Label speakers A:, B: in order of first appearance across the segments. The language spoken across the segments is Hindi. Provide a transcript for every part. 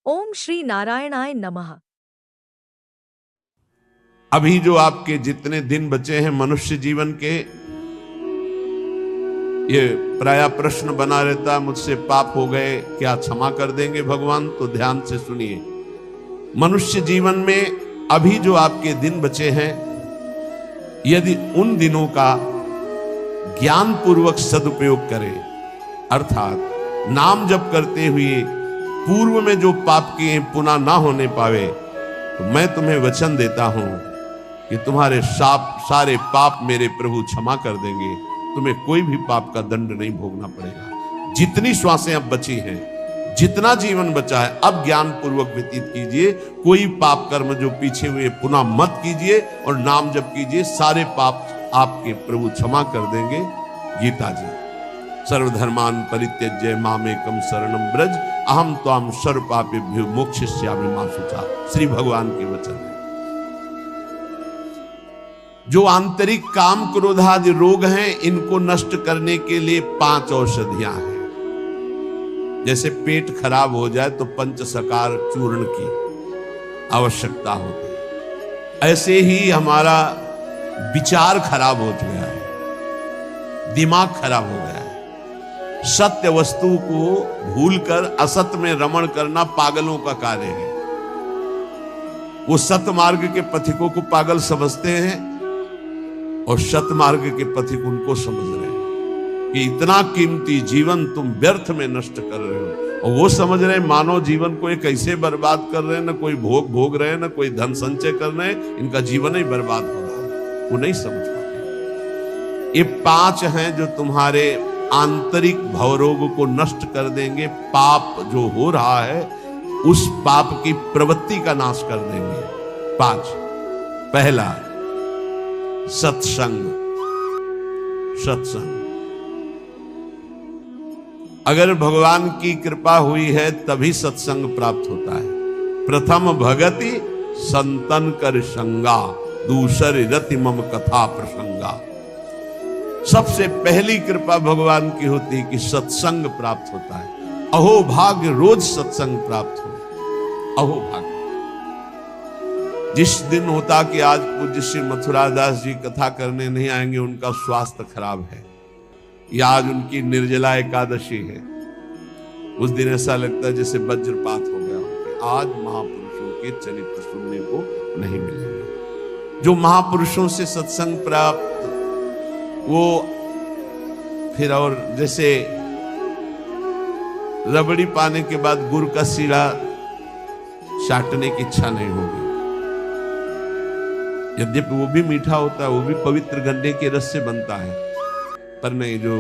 A: ओम श्री नारायणाय नमः।
B: अभी जो आपके जितने दिन बचे हैं मनुष्य जीवन के, ये प्राय प्रश्न बना रहता, मुझसे पाप हो गए, क्या क्षमा कर देंगे भगवान? तो ध्यान से सुनिए, मनुष्य जीवन में अभी जो आपके दिन बचे हैं, यदि उन दिनों का ज्ञान पूर्वक सदुपयोग करें, अर्थात नाम जप करते हुए पूर्व में जो पाप किए पुनः ना होने पावे, तो मैं तुम्हें वचन देता हूं कि तुम्हारे सारे पाप मेरे प्रभु क्षमा कर देंगे। तुम्हें कोई भी पाप का दंड नहीं भोगना पड़ेगा। जितनी श्वासें अब बची हैं, जितना जीवन बचा है, अब ज्ञान पूर्वक व्यतीत कीजिए। कोई पाप कर्म जो पीछे हुए पुनः मत कीजिए और नाम जप कीजिए, सारे पाप आपके प्रभु क्षमा कर देंगे। गीता जी, सर्वधर्मान परित्यज्य मामेकम शरणम ब्रज अहम त्वाम सर्व पापेभ्यो मोक्षयिष्यामि मा शुचा। श्री भगवान के वचन है। जो आंतरिक काम क्रोधादि रोग हैं, इनको नष्ट करने के लिए 5 औषधियां हैं। जैसे पेट खराब हो जाए तो पंचसकार चूर्ण की आवश्यकता होती है, ऐसे ही हमारा विचार खराब हो गया है, दिमाग खराब हो गया है। सत्य वस्तु को भूलकर असत्य में रमण करना पागलों का कार्य है। वो सत्य मार्ग के पथिकों को पागल समझते हैं और सत मार्ग के पथिक उनको समझ रहे हैं कि इतना कीमती जीवन तुम व्यर्थ में नष्ट कर रहे हो। और वो समझ रहे हैं मानव जीवन को ये कैसे बर्बाद कर रहे हैं, ना कोई भोग भोग रहे हैं, ना कोई धन संचय कर रहे हैं, इनका जीवन ही बर्बाद हो रहा है। वो नहीं समझ पाते। ये 5 हैं जो तुम्हारे आंतरिक भवरोग को नष्ट कर देंगे। पाप जो हो रहा है, उस पाप की प्रवृत्ति का नाश कर देंगे। 5, पहला सत्संग। सत्संग, अगर भगवान की कृपा हुई है तभी सत्संग प्राप्त होता है। प्रथम भगति संतन कर संगा, दूसरे रति मम कथा प्रसंगा। सबसे पहली कृपा भगवान की होती है कि सत्संग प्राप्त होता है। अहो भाग्य रोज सत्संग प्राप्त हो। अहो भाग्य। जिस दिन होता कि आज पूज्य श्री मथुरादास जी कथा करने नहीं आएंगे, उनका स्वास्थ्य खराब है, या आज उनकी निर्जला एकादशी है, उस दिन ऐसा लगता है जैसे वज्रपात हो गया हो। आज महापुरुषों के चरित्र सुनने को नहीं मिलेंगे। जो महापुरुषों से सत्संग प्राप्त, वो फिर और जैसे रबड़ी पाने के बाद गुड़ का सीढ़ा चाटने की इच्छा नहीं होगी। यद्यपि वो भी मीठा होता है, वो भी पवित्र गन्ने के रस से बनता है, पर नहीं, जो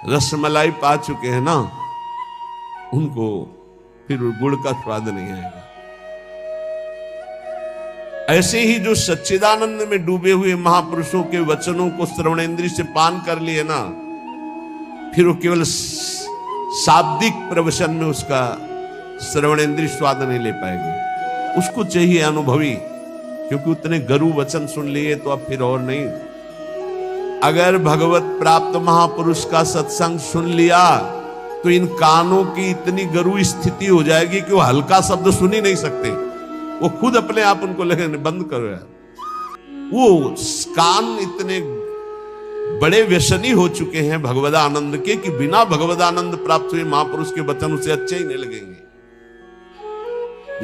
B: रसमलाई पा चुके हैं ना, उनको फिर गुड़ का स्वाद नहीं आएगा। ऐसे ही जो सच्चिदानंद में डूबे हुए महापुरुषों के वचनों को श्रवणेंद्रिय से पान कर लिए ना, फिर वो केवल शाब्दिक प्रवचन में उसका श्रवणेंद्रिय स्वाद नहीं ले पाएगी। उसको चाहिए अनुभवी, क्योंकि उतने गरु वचन सुन लिए तो अब फिर और नहीं। अगर भगवत प्राप्त महापुरुष का सत्संग सुन लिया तो इन कानों की इतनी गरु स्थिति हो जाएगी कि वो हल्का शब्द सुन ही नहीं सकते। वो खुद अपने आप उनको लगेंगे बंद करो यार। वो कान इतने बड़े व्यसनी हो चुके हैं भगवदानंद के कि बिना भगवदानंद प्राप्त हुए महापुरुष के वचन उसे अच्छे ही नहीं लगेंगे।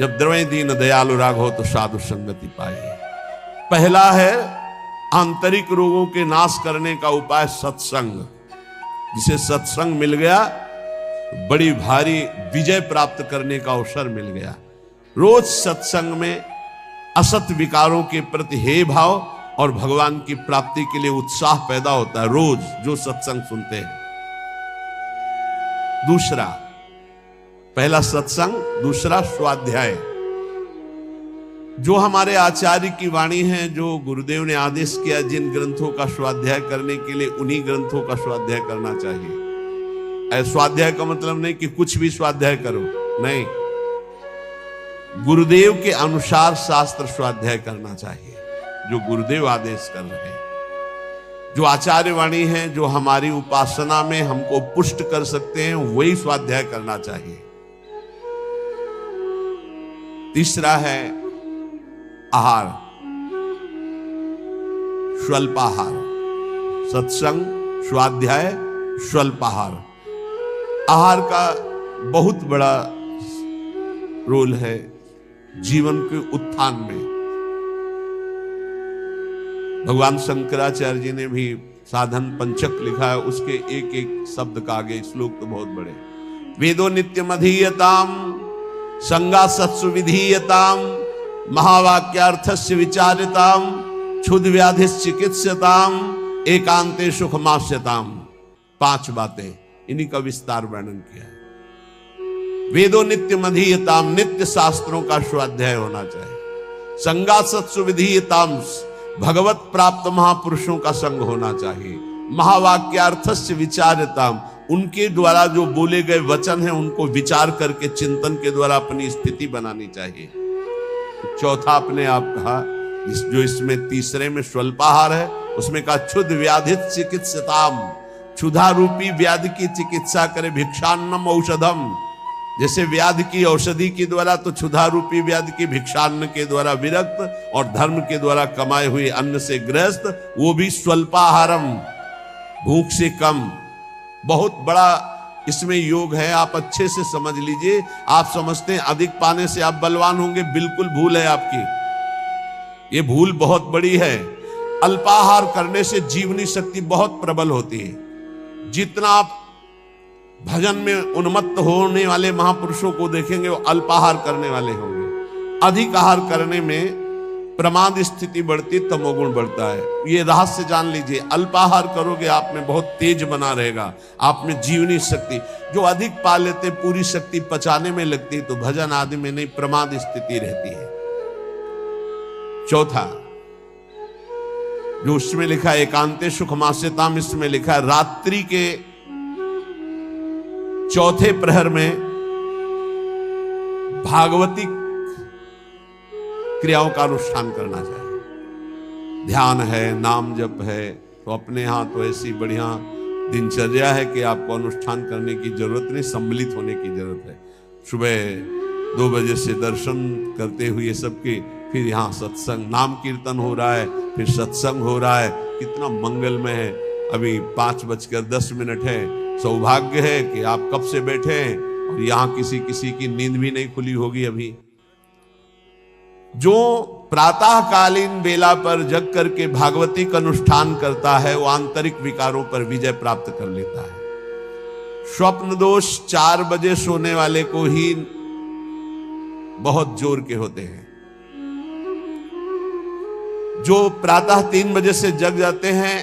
B: जब द्रवय दीन दयालु राघव तो साधु संगति पाए। पहला है आंतरिक रोगों के नाश करने का उपाय सत्संग। जिसे सत्संग मिल गया, बड़ी भारी विजय प्राप्त करने का अवसर मिल गया। रोज सत्संग में असत विकारों के प्रति हे भाव और भगवान की प्राप्ति के लिए उत्साह पैदा होता है, रोज जो सत्संग सुनते हैं। दूसरा, पहला सत्संग, दूसरा स्वाध्याय। जो हमारे आचार्य की वाणी है, जो गुरुदेव ने आदेश किया जिन ग्रंथों का स्वाध्याय करने के लिए, उन्हीं ग्रंथों का स्वाध्याय करना चाहिए। स्वाध्याय का मतलब नहीं कि कुछ भी स्वाध्याय करो, नहीं, गुरुदेव के अनुसार शास्त्र स्वाध्याय करना चाहिए, जो गुरुदेव आदेश कर रहे हैं। जो आचार्य वाणी है, जो हमारी उपासना में हमको पुष्ट कर सकते हैं, वही स्वाध्याय करना चाहिए। तीसरा है आहार, स्वल्पाहार। सत्संग, स्वाध्याय, स्वल्पाहार। आहार का बहुत बड़ा रोल है जीवन के उत्थान में। भगवान शंकराचार्य जी ने भी साधन पंचक लिखा है, उसके एक एक शब्द का आगे श्लोक तो बहुत बड़े। वेदो नित्यम अधीयताम संगा सत्सु विधीयताम महावाक्यार्थस्य विचारिताम क्षुद व्याधि चिकित्सताम एकांते सुखमास्यताम। 5 बातें, इन्हीं का विस्तार वर्णन किया है। वेदो नित्यम अधीयताम, नित्य शास्त्रों का स्वाध्याय होना चाहिए। संगा सत्सु विधीयताम, भगवत प्राप्त महापुरुषों का संग होना चाहिए। महावाक्यार्थस्य विचारताम, उनके द्वारा जो बोले गए वचन हैं उनको विचार करके चिंतन के द्वारा अपनी स्थिति बनानी चाहिए। चौथा अपने आप कहा, जो इसमें तीसरे में स्वल्पाहार है, उसमें कहा क्षुध व्याधि चिकित्सताम, क्षुधा रूपी व्याधि की चिकित्सा करे। भिक्षान्नम औषधम, जैसे व्याधि की औषधि के द्वारा, तो क्षुधा रूपी व्याधि की भिक्षान्न के द्वारा विरक्त और धर्म के द्वारा कमाए हुए अन्न से ग्रस्त, वो भी स्वल्पाहारम, भूख से कम। बहुत बड़ा इसमें योग है, आप अच्छे से समझ लीजिए। आप समझते हैं अधिक पाने से आप बलवान होंगे, बिल्कुल भूल है आपकी, ये भूल बहुत बड़ी है। अल्पाहार करने से जीवनी शक्ति बहुत प्रबल होती है। जितना आप भजन में उन्मत्त होने वाले महापुरुषों को देखेंगे वो अल्पाहार करने वाले होंगे। अधिक आहार करने में प्रमाद स्थिति बढ़ती, तमोगुण बढ़ता है। ये रहस्य जान लीजिए। अल्पाहार करोगे आप में बहुत तेज बना रहेगा, आप में जीवनी शक्ति। जो अधिक पा लेते पूरी शक्ति पचाने में लगती, तो भजन आदि में नहीं, प्रमाद स्थिति रहती है। चौथा जो उसमें लिखा है एकांते सुखमास्यताम, इसमें लिखा है रात्रि के चौथे प्रहर में भागवती क्रियाओं का अनुष्ठान करना चाहिए। ध्यान है, नाम जप है, तो अपने यहां तो ऐसी बढ़िया दिनचर्या है कि आपको अनुष्ठान करने की जरूरत नहीं, सम्मिलित होने की जरूरत है। सुबह 2 बजे से दर्शन करते हुए सबके, फिर यहाँ सत्संग, नाम कीर्तन हो रहा है, फिर सत्संग हो रहा है, कितना मंगलमय है। अभी 5:10 है। सौभाग्य है कि आप कब से बैठे हैं और यहाँ किसी की नींद भी नहीं खुली होगी अभी। जो प्रातःकालीन बेला पर जग करके भागवती का अनुष्ठान करता है, वो आंतरिक विकारों पर विजय प्राप्त कर लेता है। स्वप्न दोष 4 बजे सोने वाले को ही बहुत जोर के होते हैं। जो प्रातः 3 बजे से जग जाते हैं,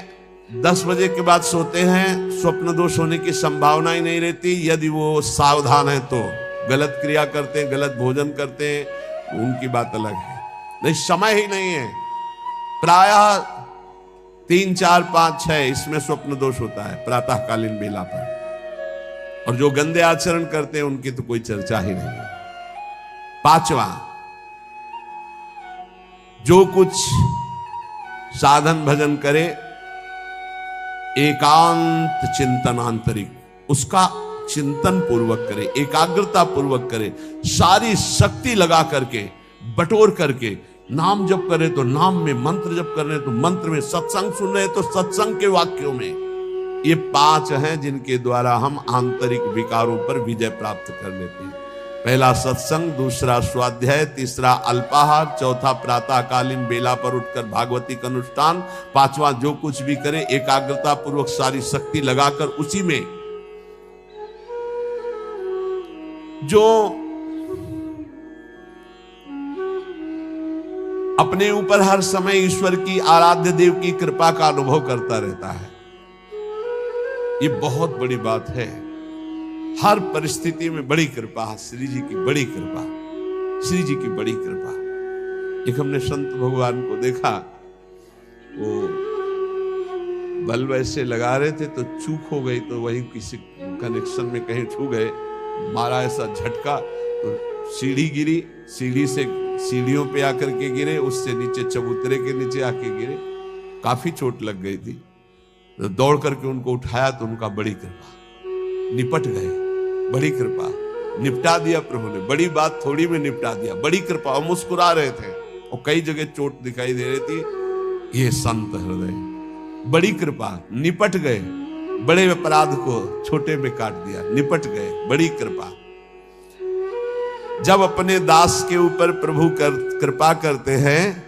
B: 10 बजे के बाद सोते हैं, स्वप्न दोष होने की संभावना ही नहीं रहती। यदि वो सावधान है तो गलत क्रिया करते हैं, गलत भोजन करते हैं, उनकी बात अलग है। नहीं, समय ही नहीं है। प्रायः 3, 4, 5, 6 इसमें स्वप्न दोष होता है प्रातःकालीन बेला पर। और जो गंदे आचरण करते हैं उनकी तो कोई चर्चा ही नहीं है। 5वां, जो कुछ साधन भजन करे एकांत चिंतन आंतरिक, उसका चिंतन पूर्वक करे, एकाग्रता पूर्वक करे, सारी शक्ति लगा करके, बटोर करके। नाम जप करे तो नाम में, मंत्र जप कर रहे तो मंत्र में, सत्संग सुन रहे तो सत्संग के वाक्यों में। ये 5 हैं जिनके द्वारा हम आंतरिक विकारों पर विजय प्राप्त कर लेते हैं। पहला सत्संग, दूसरा स्वाध्याय, तीसरा अल्पाहार, चौथा प्रातःकालीन बेला पर उठकर भागवती का अनुष्ठान, 5वां जो कुछ भी करे एकाग्रता पूर्वक सारी शक्ति लगाकर उसी में। जो अपने ऊपर हर समय ईश्वर की, आराध्य देव की कृपा का अनुभव करता रहता है, ये बहुत बड़ी बात है। हर परिस्थिति में बड़ी कृपा, श्री जी की बड़ी कृपा, श्री जी की बड़ी कृपा। एक हमने संत भगवान को देखा, वो बल्ब ऐसे लगा रहे थे तो चूक हो गई, तो वही किसी कनेक्शन में कहीं छू गए, मारा ऐसा झटका तो सीढ़ी गिरी, सीढ़ी से सीढ़ियों पे आकर के गिरे, उससे नीचे चबूतरे के नीचे आके गिरे, काफी चोट लग गई थी। तो दौड़ करके उनको उठाया तो उनका बड़ी कृपा, निपट गए, बड़ी कृपा। निपटा दिया प्रभु ने, बड़ी बात थोड़ी में निपटा दिया, बड़ी कृपा। और मुस्कुरा रहे थे और कई जगह चोट दिखाई दे रही थी। ये संत हृदय, बड़ी कृपा, निपट गए, बड़े अपराध को छोटे में काट दिया, निपट गए, बड़ी कृपा। जब अपने दास के ऊपर प्रभु कृपा करते हैं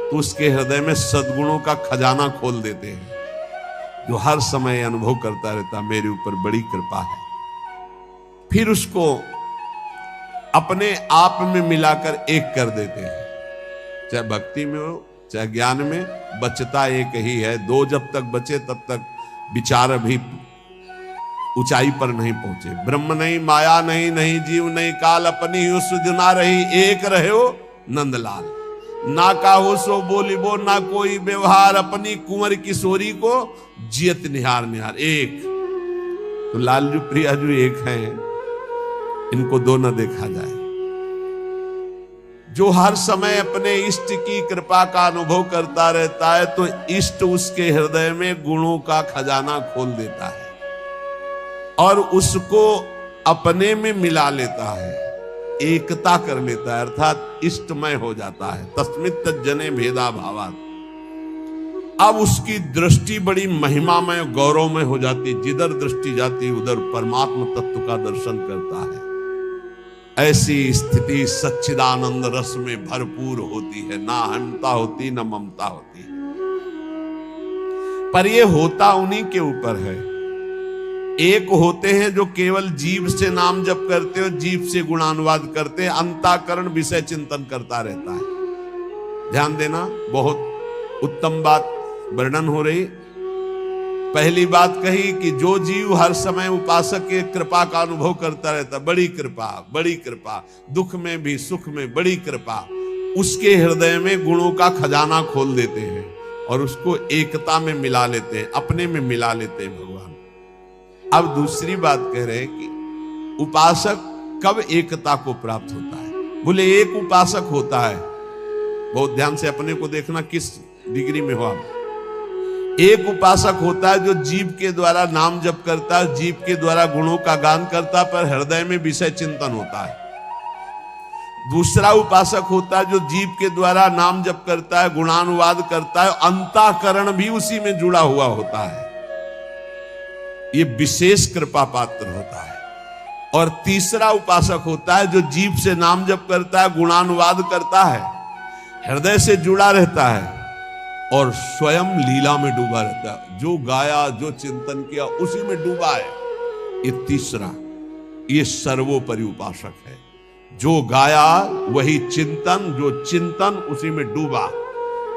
B: तो उसके हृदय में सद्गुणों का खजाना खोल देते हैं, जो हर समय अनुभव करता रहता मेरे ऊपर बड़ी कृपा है। फिर उसको अपने आप में मिलाकर एक कर देते हैं। चाहे भक्ति में हो चाहे ज्ञान में, बचता एक ही है। दो जब तक बचे तब तक विचार अभी ऊंचाई पर नहीं पहुंचे। ब्रह्म नहीं, माया नहीं, नहीं जीव नहीं काल, अपनी ही सुध ना रही, एक रहे हो नंदलाल। ना काहो सो बोली बो, ना कोई व्यवहार, अपनी कुंवर किशोरी को जियत निहार निहार। एक तो लालजू प्रियाजू एक है, इनको दो न देखा जाए। जो हर समय अपने इष्ट की कृपा का अनुभव करता रहता है तो इष्ट उसके हृदय में गुणों का खजाना खोल देता है और उसको अपने में मिला लेता है, एकता कर लेता है, अर्थात इष्टमय हो जाता है। तस्मित् तज्जने भेदा भावात्। अब उसकी दृष्टि बड़ी महिमामय गौरवमय हो जाती, जिधर दृष्टि जाती उधर परमात्मा तत्व का दर्शन करता है। ऐसी स्थिति सच्चिदानंद रस में भरपूर होती है, ना अहमता होती न ममता होती है। पर यह होता उन्हीं के ऊपर है। एक होते हैं जो केवल जीव से नाम जप करते हो, जीव से गुणानुवाद करते हैं, अंतःकरण विषय चिंतन करता रहता है। ध्यान देना, बहुत उत्तम बात वर्णन हो रही। पहली बात कही कि जो जीव हर समय उपासक के कृपा का अनुभव करता रहता, बड़ी कृपा, बड़ी कृपा, दुख में भी सुख में बड़ी कृपा, उसके हृदय में गुणों का खजाना खोल देते हैं और उसको एकता में मिला लेते हैं, अपने में मिला लेते हैं भगवान। अब दूसरी बात कह रहे हैं कि उपासक कब एकता को प्राप्त होता है। बोले एक उपासक होता है, बहुत ध्यान से अपने को देखना किस डिग्री में हो आप। एक उपासक होता है जो जीव के द्वारा नाम जप करता है, जीव के द्वारा गुणों का गान करता है, पर हृदय में विषय चिंतन होता है। दूसरा उपासक होता है जो जीव के द्वारा नाम जप करता है, गुणानुवाद करता है, अंतःकरण भी उसी में जुड़ा हुआ होता है। ये विशेष कृपा पात्र होता है। और तीसरा उपासक होता है जो जीव से नाम जप करता है, गुणानुवाद करता है, हृदय से जुड़ा रहता है और स्वयं लीला में डूबा रहता है। जो गाया, जो चिंतन किया, उसी में डूबा है। ये तीसरा, ये सर्वोपरि उपासक है। जो गाया वही चिंतन, जो चिंतन उसी में डूबा।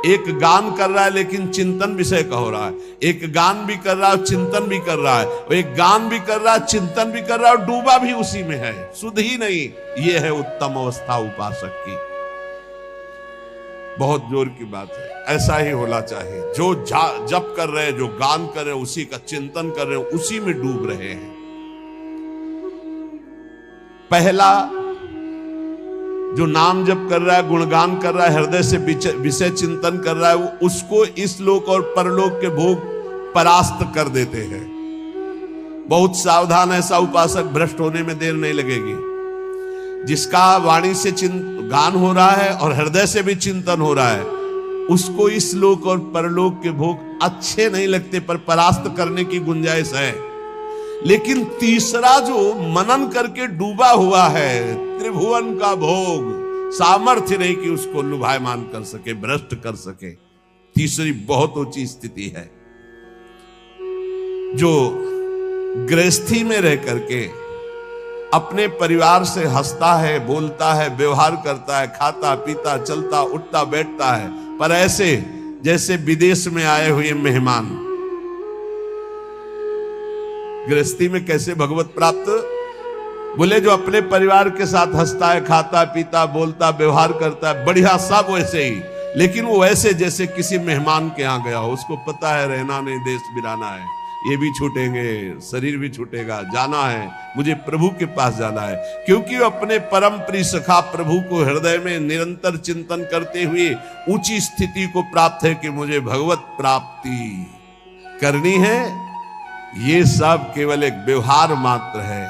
B: एक गान कर रहा है लेकिन चिंतन विषय का हो रहा है, एक गान भी कर रहा है चिंतन भी कर रहा है, एक गान भी कर रहा है चिंतन भी कर रहा है और डूबा भी उसी में है, सुध ही नहीं। ये है उत्तम अवस्था उपासक की। बहुत जोर की बात है, ऐसा ही होना चाहिए। जो जप कर रहे हैं, जो गान कर रहे हैं, उसी का चिंतन कर रहे हैं, उसी में डूब रहे हैं। पहला जो नाम जप कर रहा है, गुणगान कर रहा है, हृदय से विषय चिंतन कर रहा है, वो उसको इस लोक और परलोक के भोग परास्त कर देते हैं। बहुत सावधान, ऐसा उपासक भ्रष्ट होने में देर नहीं लगेगी। जिसका वाणी से गान हो रहा है और हृदय से भी चिंतन हो रहा है, उसको इस लोक और परलोक के भोग अच्छे नहीं लगते, पर परास्त करने की गुंजाइश है। लेकिन तीसरा जो मनन करके डूबा हुआ है, त्रिभुवन का भोग, सामर्थ्य नहीं कि उसको लुभायमान कर सके, भ्रष्ट कर सके। तीसरी बहुत ऊंची स्थिति है। जो गृहस्थी में रह करके अपने परिवार से हंसता है, बोलता है, व्यवहार करता है, खाता पीता, चलता उठता बैठता है, पर ऐसे जैसे विदेश में आए हुए मेहमान। गृहस्थी में कैसे भगवत प्राप्त? बोले जो अपने परिवार के साथ हंसता है, खाता पीता, बोलता, व्यवहार करता है, बढ़िया, सब वैसे ही, लेकिन वो वैसे जैसे किसी मेहमान के यहां गया हो। उसको पता है रहना नहीं, देश बिराना है, ये भी छूटेंगे, शरीर भी छूटेगा, जाना है, मुझे प्रभु के पास जाना है। क्योंकि वो अपने परम प्रिय सखा प्रभु को हृदय में निरंतर चिंतन करते हुए ऊंची स्थिति को प्राप्त है कि मुझे भगवत प्राप्ति करनी है। ये सब केवल एक व्यवहार मात्र है।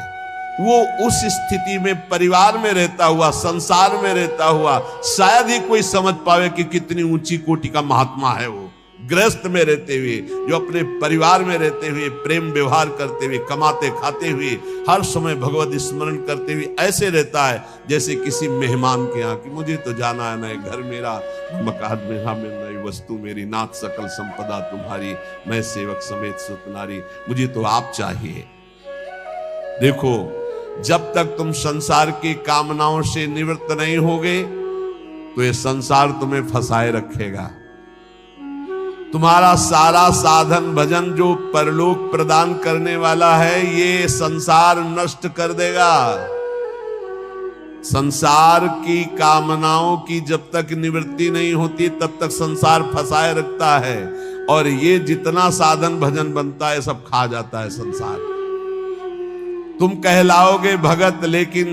B: वो उस स्थिति में परिवार में रहता हुआ, संसार में रहता हुआ शायद ही कोई समझ पावे कि कितनी ऊंची कोटि का महात्मा है वो। गृहस्थ में रहते हुए, जो अपने परिवार में रहते हुए प्रेम व्यवहार करते हुए, कमाते खाते हुए, हर समय भगवत स्मरण करते हुए ऐसे रहता है जैसे किसी मेहमान के यहाँ कि मुझे तो जाना है, नए घर मेरा, मकान मेरा, में नई वस्तु मेरी, नाथ सकल संपदा तुम्हारी, मैं सेवक समेत सुतनारी, मुझे तो आप चाहिए। देखो, जब तक तुम संसार की कामनाओं से निवृत्त नहीं होगे तो ये संसार तुम्हें फंसाए रखेगा। तुम्हारा सारा साधन भजन जो परलोक प्रदान करने वाला है, ये संसार नष्ट कर देगा। संसार की कामनाओं की जब तक निवृत्ति नहीं होती तब तक संसार फंसाए रखता है, और ये जितना साधन भजन बनता है सब खा जाता है संसार। तुम कहलाओगे भगत, लेकिन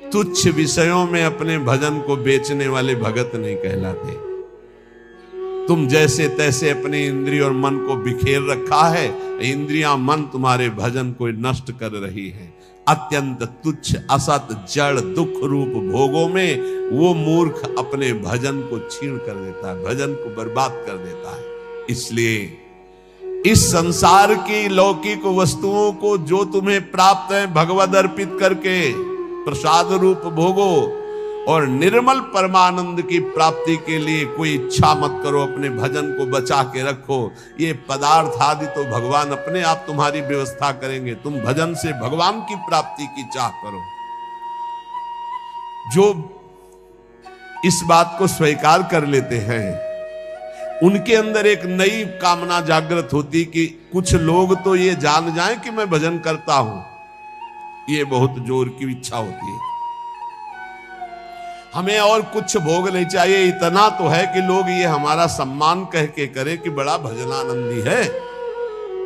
B: तुच्छ विषयों में अपने भजन को बेचने वाले भगत नहीं कहलाते। तुम जैसे तैसे अपनी इंद्रिय और मन को बिखेर रखा है, इंद्रियां मन तुम्हारे भजन को नष्ट कर रही है। अत्यंत तुच्छ असत जड़ दुख रूप भोगों में वो मूर्ख अपने भजन को छीन कर देता है, भजन को बर्बाद कर देता है। इसलिए इस संसार की लौकिक वस्तुओं को जो तुम्हें प्राप्त है भगवद अर्पित करके प्रसाद रूप भोगो, और निर्मल परमानंद की प्राप्ति के लिए कोई इच्छा मत करो, अपने भजन को बचा के रखो। ये पदार्थ आदि तो भगवान अपने आप तुम्हारी व्यवस्था करेंगे, तुम भजन से भगवान की प्राप्ति की चाह करो। जो इस बात को स्वीकार कर लेते हैं उनके अंदर एक नई कामना जागृत होती कि कुछ लोग तो ये जान जाएं कि मैं भजन करता हूं, ये बहुत जोर की इच्छा होती है। हमें और कुछ भोग नहीं चाहिए, इतना तो है कि लोग ये हमारा सम्मान कह के करे कि बड़ा भजनानंदी है,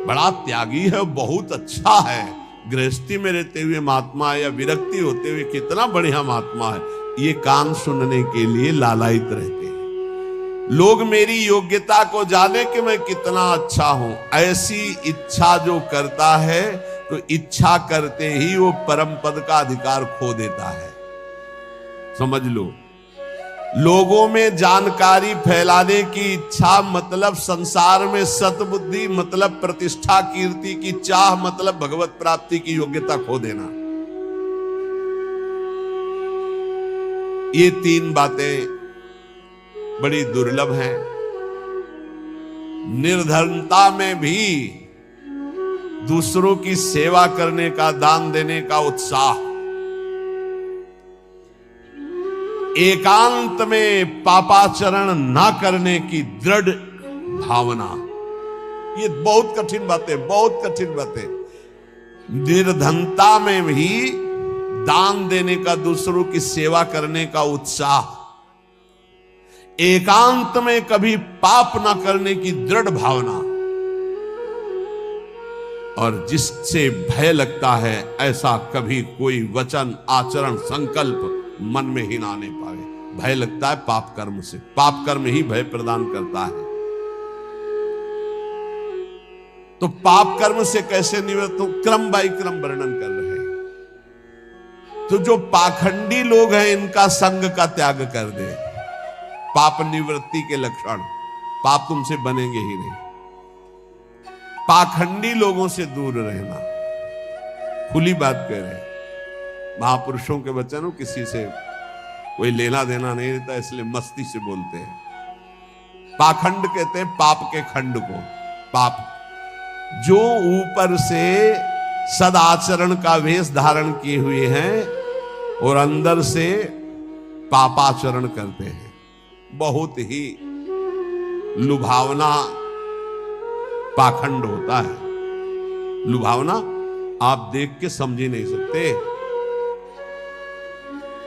B: बड़ा त्यागी है, बहुत अच्छा है, गृहस्थी में रहते हुए महात्मा है या विरक्ति होते हुए कितना बढ़िया महात्मा है। ये कान सुनने के लिए लालायित रहते हैं। लोग मेरी योग्यता को जाने कि मैं कितना अच्छा हूं, ऐसी इच्छा जो करता है तो इच्छा करते ही वो परम पद का अधिकार खो देता है। समझ लो, लोगों में जानकारी फैलाने की इच्छा मतलब संसार में सतबुद्धि, मतलब प्रतिष्ठा कीर्ति की चाह, मतलब भगवत प्राप्ति की योग्यता खो देना। ये तीन बातें बड़ी दुर्लभ हैं। निर्धनता में भी दूसरों की सेवा करने का, दान देने का उत्साह, एकांत में पापाचरण ना करने की दृढ़ भावना, ये बहुत कठिन बातें, बहुत कठिन बातें। निर्धनता में भी दान देने का, दूसरों की सेवा करने का उत्साह, एकांत में कभी पाप ना करने की दृढ़ भावना, और जिससे भय लगता है ऐसा कभी कोई वचन, आचरण, संकल्प मन में ही ना आने पाए। भय लगता है पाप कर्म से, पाप कर्म ही भय प्रदान करता है। तो पाप कर्म से कैसे निवृत्त हो, क्रम बाई क्रम वर्णन कर रहे हैं। तो जो पाखंडी लोग हैं इनका संग का त्याग कर दे। पाप निवृत्ति के लक्षण, पाप तुमसे बनेंगे ही नहीं। पाखंडी लोगों से दूर रहना, खुली बात कह रहे हैं। महापुरुषों के वचन, किसी से कोई लेना देना नहीं रहता, इसलिए मस्ती से बोलते हैं। पाखंड कहते हैं पाप के खंड को। पाप जो ऊपर से सदाचरण का वेश धारण किए हुए हैं और अंदर से पापाचरण करते हैं, बहुत ही लुभावना पाखंड होता है। लुभावना आप देख के समझ ही नहीं सकते।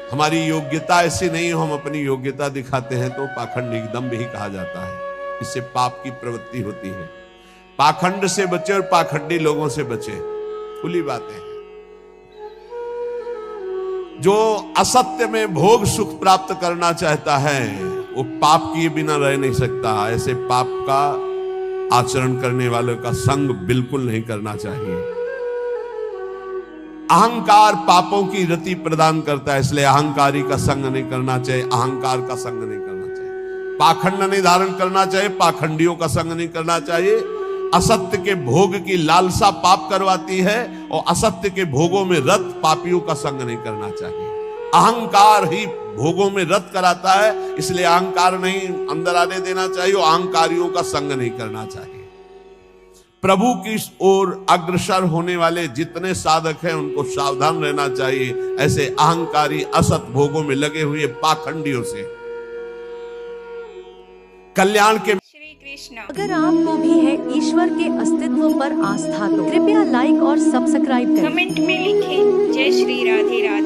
B: हमारी योग्यता ऐसी नहीं हो, हम अपनी योग्यता दिखाते हैं तो पाखंड एकदम भी कहा जाता है। इससे पाप की प्रवृत्ति होती है। पाखंड से बचे और पाखंडी लोगों से बचे, खुली बातें हैं। जो असत्य में भोग सुख प्राप्त करना चाहता है वो पाप किए बिना रह नहीं सकता। ऐसे पाप का आचरण करने वालों का संग बिल्कुल नहीं करना चाहिए। अहंकार पापों की रति प्रदान करता है, इसलिए अहंकारी का संग नहीं करना चाहिए, अहंकार का संग नहीं करना चाहिए। पाखंड नहीं धारण करना चाहिए, पाखंडियों का संग नहीं करना चाहिए। असत्य के भोग की लालसा पाप करवाती है और असत्य के भोगों में रत पापियों का संग नहीं करना चाहिए। अहंकार ही भोगों में रत कराता है, इसलिए अहंकार नहीं अंदर आने देना चाहिए और अहंकारियों का संग नहीं करना चाहिए। प्रभु की ओर अग्रसर होने वाले जितने साधक हैं उनको सावधान रहना चाहिए ऐसे अहंकारी असत भोगों में लगे हुए पाखंडियों से। कल्याण के
C: श्री कृष्ण।
A: अगर आपको भी है ईश्वर के अस्तित्व पर आस्था तो कृपया लाइक और सब्सक्राइब करें।
C: कमेंट में लिखें जय श्री राधे राधे।